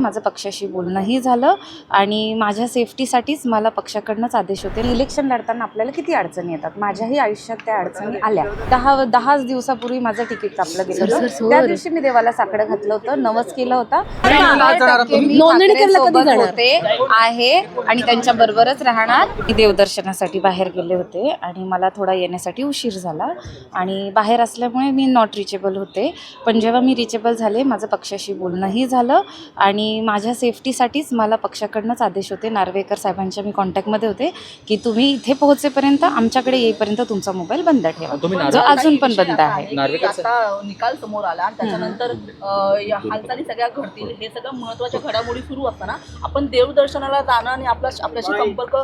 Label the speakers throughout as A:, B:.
A: माझं पक्षाशी बोलणंही झालं आणि माझ्या सेफ्टीसाठीच मला पक्षाकडनंच आदेश होते. इलेक्शन लढताना आपल्याला किती अडचणी येतात, माझ्याही आयुष्यात त्या अडचणी आल्या. 10 दिवसापूर्वी माझं तिकीट कापलं गेलं होतं. त्या दिवशी मी देवाला साकडं घातलं होतं, नवस केलं होतं. नोंदणी होते आहे आणि त्यांच्या बरोबरच राहणार. मी देवदर्शनासाठी बाहेर गेले होते आणि मला थोडा येण्यासाठी उशीर झाला आणि बाहेर असल्यामुळे मी नॉट रिचेबल होते. पण जेव्हा मी रिचेबल झाले, माझं पक्षाशी बोलणंही झालं आणि माझ्या सेफ्टीसाठीच मला पक्षाकडनंच आदेश होते. नार्वेकर साहेबांच्या मी कॉन्टॅक्टमध्ये होते की तुम्ही इथे पोहोचेपर्यंत, आमच्याकडे येईपर्यंत तुमचा मोबाईल बंद ठेवा, जो अजून पण बंद आहे.
B: आता निकाल समोर आला आणि त्याच्यानंतर हालचाली सगळ्या घडतील, हे सगळं महत्त्वाच्या घडामोडी सुरू असताना आपण देवदर्शनाला जाणं आणि आपल्याशी संपर्क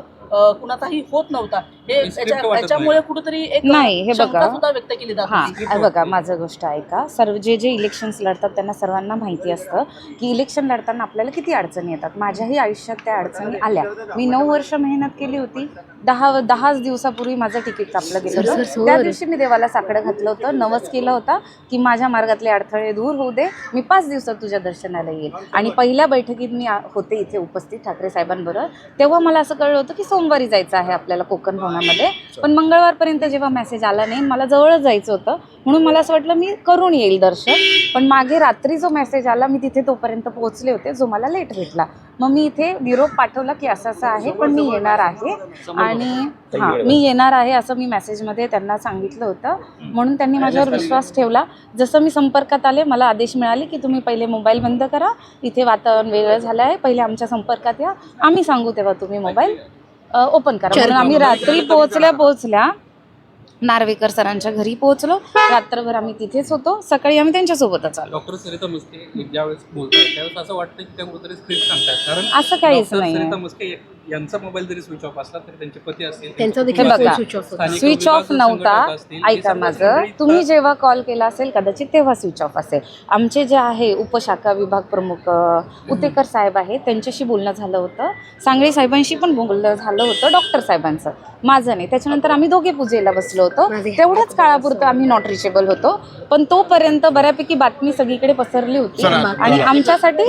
B: कुणाचाही होत नव्हता, हे याच्यामुळे कुठेतरी एक
A: नाही, हे बघा
B: सुद्धा व्यक्त केली जाते.
A: हां, बघा माझं गोष्ट ऐका. जे इलेक्शन्स लढतात त्यांना सर्वांना माहिती असतं की इलेक्शन लढताना आपल्याला किती अडचणी येतात. माझ्याही आयुष्यात त्या अडचणी आल्या. मी 9 वर्ष मेहनत केली होती. 10 दिवसापूर्वी माझं तिकीट कापलं गेलं होतं. त्या दिवशी मी देवाला साकडं घातलं होतं, नवस केलं होतं की माझ्या मार्गातले अडथळे दूर होऊ दे, मी 5 दिवसात तुझ्या दर्शनाला येईल. आणि पहिल्या बैठकीत मी होते इथे उपस्थित ठाकरे साहेबांबरोबर. तेव्हा मला असं कळलं होतं की सोमवारी जायचं आहे आपल्याला कोकण भवनामध्ये. पण मंगळवारपर्यंत जेव्हा मेसेज आला नाही, मला जवळच जायचं होतं, म्हणून मला असं वाटलं मी करून येईल दर्शन. पण मागे रात्री जो मेसेज आला, मी तिथे तोपर्यंत पोहोचले होते, जो मला लेट भेटला. मग मी इथे निरोप पाठवला की असं असं आहे, पण मी येणार आहे आणि मी येणार आहे असं मी मेसेजमध्ये त्यांना सांगितलं होतं. म्हणून त्यांनी माझ्यावर विश्वास ठेवला. जसं मी संपर्कात आले, मला आदेश मिळाले की तुम्ही पहिले मोबाईल बंद करा, इथे वातावरण वेगळं झालं आहे, पहिले आमच्या संपर्कात या, आम्ही सांगू तेव्हा तुम्ही मोबाईल ओपन करा. म्हणून आम्ही रात्री पोहोचल्या नार्वेकर सरांच्या घरी पोहोचलो. रात्रभर आम्ही तिथेच होतो, सकाळी आम्ही त्यांच्यासोबतच आलो.
C: डॉक्टर सरिता म्हस्के ज्यावेळेस बोलतात त्यावेळेस असं वाटतं की त्या कुठेतरी स्क्रिप्ट सांगतात, कारण
A: असं काहीच नाही.
C: सरिता म्हस्के यांचा मोबाईल जरी स्विच ऑफ असला तरी त्यांचे पती असतील,
A: त्यांचा देखील स्विच ऑफ नव्हता. ऐका माझं, तुम्ही जेव्हा कॉल केला असेल कदाचित तेव्हा स्विच ऑफ असेल. आमचे जे आहे उपशाखा विभाग प्रमुख उतेकर साहेब आहेत, त्यांच्याशी बोलणं झालं होतं. सांगळे साहेबांशी पण बोलणं झालं होतं, डॉक्टर साहेबांचं, माझं नाही. त्याच्यानंतर आम्ही दोघे पूजेला बसलो होतो. तेवढ्याच काळापुरतं आम्ही नॉट रिचेबल होतो. पण तोपर्यंत बऱ्यापैकी बातमी सगळीकडे पसरली होती आणि आमच्यासाठी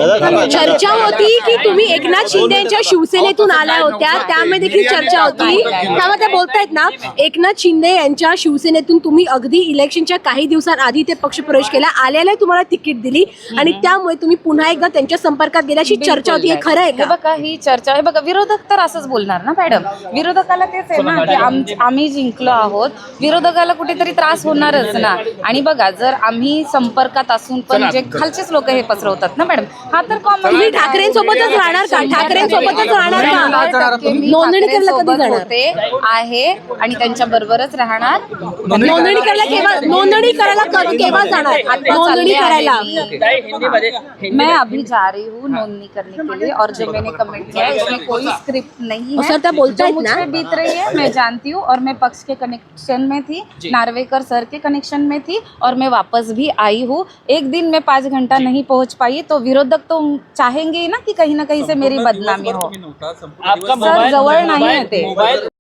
D: चर्चा होती की तुम्ही एकनाथ शिंदे यांच्या शिवसेनेतून आल्या होत्या, त्यामध्ये देखील चर्चा होती. तेव्हा त्या बोलतायत ना, एकनाथ शिंदे यांच्या शिवसेनेतून तुम्ही अगदी इलेक्शनच्या काही दिवसांआधी ते पक्ष प्रवेश केला, आल्याला तुम्हाला तिकीट दिली आणि त्यामुळे तुम्ही पुन्हा एकदा त्यांच्या संपर्कात गेल्याची चर्चा होती. हे खरं आहे का?
A: बघा, ही चर्चा आहे. बघा, विरोधक तर असंच बोलणार ना मॅडम. विरोधकाला तेच आहे ना की आम्ही जिंकलो आहोत, विरोधकाला कुठेतरी त्रास होणारच ना. आणि बघा, जर आम्ही संपर्कात असून पण जे खालचेच लोक हे पसरवतात ना मॅडम, हा तर कॉमन.
D: तुम्ही ठाकरेंसोबतच राहणार का? ठाकरेंसोबतच राहणार का?
A: नोंदणी आहे आणि त्यांच्या बरोबरच राहणार.
D: नोंदणी करायला केव्हा जाणार? नोंदणी करायला
A: मैं अभी जा रही हूँ नोंदनी करने के लिए, और जो मैंने कमेंट किया है इसमें कोई स्क्रिप्ट नहीं है. जो मुझ पे बीत रही है मैं जानती हूँ, और मैं पक्ष के कनेक्शन में थी, नार्वेकर सर के कनेक्शन में थी, और मैं वापस भी आई हूँ. एक दिन मैं 5 घंटा नहीं पहुँच पाई तो विरोधक तो चाहेंगे ना कि कहीं ना कहीं से मेरी बदनामी हो. सर जवळ नाही आहे ते.